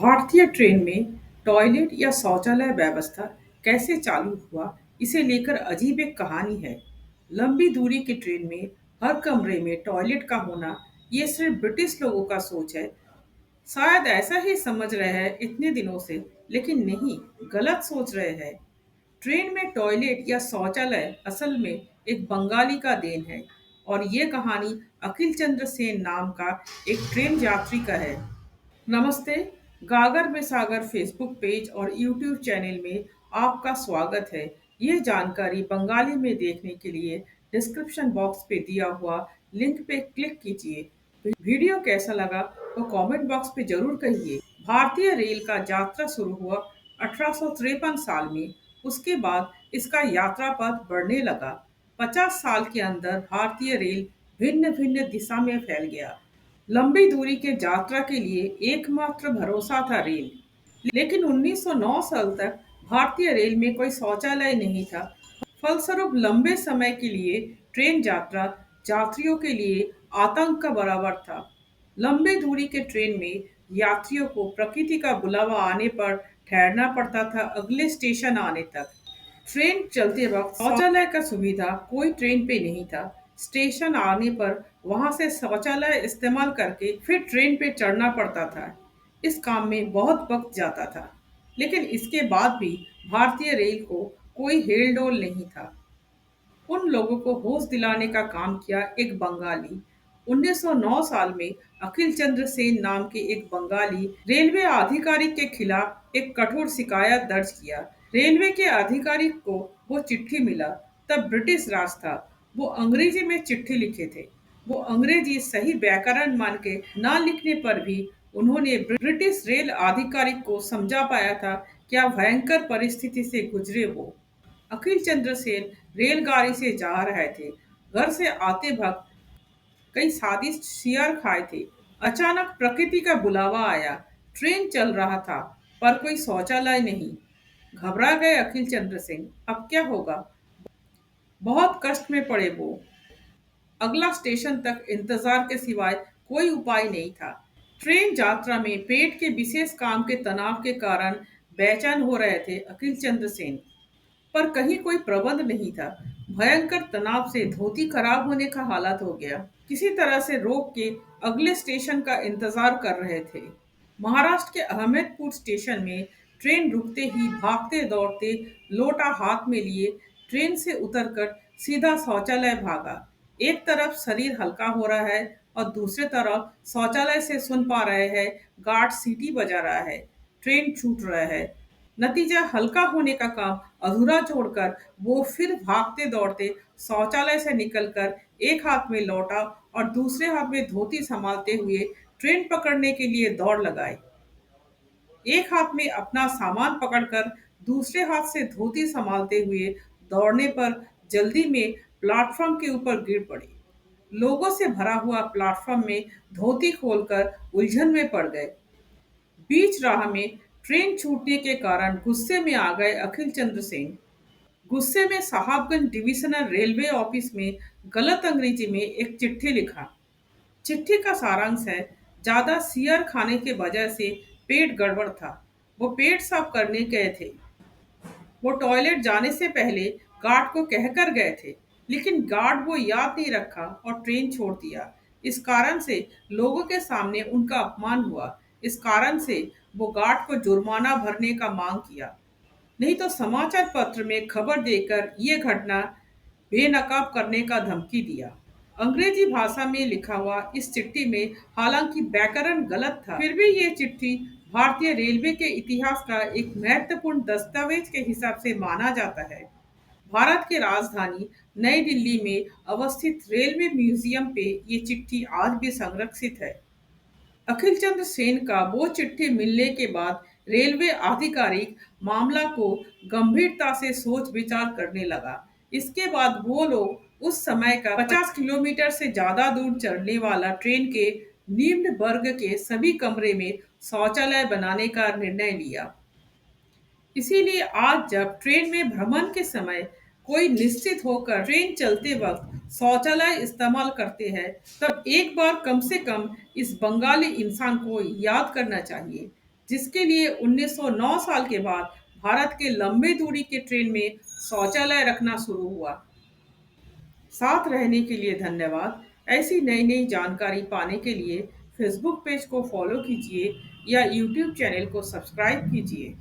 भारतीय ट्रेन में टॉयलेट या शौचालय व्यवस्था कैसे चालू हुआ, इसे लेकर अजीब एक कहानी है। लंबी दूरी की ट्रेन में हर कमरे में टॉयलेट का होना, ये सिर्फ ब्रिटिश लोगों का सोच है। शायद ऐसा ही समझ रहे हैं इतने दिनों से, लेकिन नहीं, गलत सोच रहे हैं। ट्रेन में टॉयलेट या शौचालय असल में एक बंगाली का देन है, और ये कहानी अखिल चंद्र सेन नाम का एक ट्रेन यात्री का है। नमस्ते। गागर में सागर फेसबुक पेज और यूट्यूब चैनल में आपका स्वागत है। ये जानकारी बंगाली में देखने के लिए डिस्क्रिप्शन बॉक्स पे दिया हुआ लिंक पे क्लिक कीजिए। वीडियो कैसा लगा तो कमेंट बॉक्स पे जरूर कहिए। भारतीय रेल का यात्रा शुरू हुआ 1853 साल में। उसके बाद इसका यात्रा पथ बढ़ने लगा। 50 साल के अंदर भारतीय रेल भिन्न भिन्न दिशा में फैल गया। लंबी दूरी के यात्रा के लिए एकमात्र भरोसा था रेल। लेकिन 1909 साल तक भारतीय रेल में कोई शौचालय नहीं था। फलस्वरूप लंबे समय के लिए ट्रेन यात्रा यात्रियों के लिए आतंक का बराबर था। लंबे दूरी के ट्रेन में यात्रियों को प्रकृति का बुलावा आने पर ठहरना पड़ता था अगले स्टेशन आने तक। ट्रेन चलते वक्त शौचालय का सुविधा कोई ट्रेन पे नहीं था। स्टेशन आने पर वहां से शौचालय इस्तेमाल करके फिर ट्रेन पे चढ़ना पड़ता था। इस काम में बहुत वक्त जाता था। लेकिन इसके बाद भी भारतीय रेल को कोई हेलडोल नहीं था। उन लोगों को होश दिलाने का काम किया एक बंगाली। 1909 साल में अखिल चंद्र सेन नाम के एक बंगाली रेलवे आधिकारिक के खिलाफ एक कठोर शिकायत दर्ज किया। रेलवे के आधिकारिक को वो चिट्ठी मिला, तब ब्रिटिश राज था। वो अंग्रेजी में चिट्ठी लिखे थे। वो अंग्रेजी सही व्याकरण मान के ना लिखने पर भी उन्होंने ब्रिटिश रेल आधिकारिक को समझा पाया था क्या भयंकर परिस्थिति से गुजरे वो। अखिल चंद्र सेन रेलगाड़ी से जा रहे थे। घर से आते वक्त कई स्वादिष्ट शियर खाए थे। अचानक प्रकृति का बुलावा आया। ट्रेन चल रहा था, पर कोई शौचालय नहीं। घबरा गए अखिल चंद्र सिंह। अब क्या होगा? बहुत कष्ट में पड़े वो। अगला स्टेशन तक इंतजार के सिवाय कोई उपाय नहीं था। ट्रेन यात्रा में पेट के विशेष काम के तनाव के कारण बेचैन हो रहे थे अखिल चंद्र सेन। पर कहीं कोई प्रबंध नहीं था। भयंकर तनाव से धोती खराब होने का हालत हो गया। किसी तरह से रोक के अगले स्टेशन का इंतजार कर रहे थे। महाराष्ट्र के अहमदपुर स्टेशन में ट्रेन रुकते ही भागते दौड़ते लोटा हाथ में लिए ट्रेन से उतरकर सीधा शौचालय भागा। एक तरफ शरीर हल्का हो रहा है और दूसरी तरफ शौचालय से सुन पा रहे हैं गार्ड सीटी बजा रहा है। ट्रेन छूट रहा है। नतीजा हल्का होने का काम अधूरा छोड़कर वो फिर भागते दौड़ते शौचालय से निकलकर एक हाथ में लौटा और दूसरे हाथ में धोती संभालते हुए ट्रेन पकड़ने के लिए दौड़ लगाई। एक हाथ में अपना सामान पकड़कर दूसरे हाथ से धोती संभालते हुए दौड़ने पर जल्दी में प्लेटफॉर्म के ऊपर गिर पड़ी। लोगों से भरा हुआ प्लेटफॉर्म में धोती खोलकर उलझन में पड़ गए। बीच राह में ट्रेन छूटने के कारण गुस्से में आ गए अखिल चंद्र सिंह। गुस्से में साहबगंज डिविजनल रेलवे ऑफिस में गलत अंग्रेजी में एक चिट्ठी लिखा। चिट्ठी का सारांश है, ज्यादा सियर खाने के वजह से पेट गड़बड़ था। वो पेट साफ करने गए थे। वो टॉयलेट जाने से पहले गार्ड को कहकर गए थे, लेकिन गार्ड वो याद नहीं रखा और ट्रेन छोड़ दिया। इस कारण से लोगों के सामने उनका अपमान हुआ। इस कारण से वो गार्ड को जुर्माना भरने का मांग किया। नहीं तो समाचार पत्र में खबर देकर ये घटना बेनकाब करने का धमकी दिया। अंग्रेजी भाषा में लिखा हुआ इस चिट्ठी में हालांकि व्याकरण गलत था, फिर भी ये चिट्ठी भारतीय रेलवे के इतिहास का एक महत्वपूर्ण दस्तावेज के हिसाब से माना जाता है। भारत की राजधानी नई दिल्ली में अवस्थित रेलवे म्यूजियम पे ये चिट्ठी आज भी संरक्षित है। अखिल चंद्र सेन का वो चिट्ठी मिलने के बाद रेलवे आधिकारिक मामला को गंभीरता से सोच विचार करने लगा। इसके बाद वो लोग उस समय का 50 किलोमीटर से ज्यादा दूर चलने वाला ट्रेन के निम्न वर्ग के सभी कमरे में शौचालय बनाने का निर्णय लिया। इसीलिए आज जब ट्रेन में भ्रमण के समय कोई निश्चित होकर ट्रेन चलते वक्त शौचालय इस्तेमाल करते हैं, तब एक बार कम से कम इस बंगाली इंसान को याद करना चाहिए, जिसके लिए 1909 साल के बाद भारत के लंबे दूरी के ट्रेन में शौचालय रखना शुरू हुआ। साथ रहने के लिए धन्यवाद। ऐसी नई नई जानकारी पाने के लिए फेसबुक पेज को फॉलो कीजिए या यूट्यूब चैनल को सब्सक्राइब कीजिए।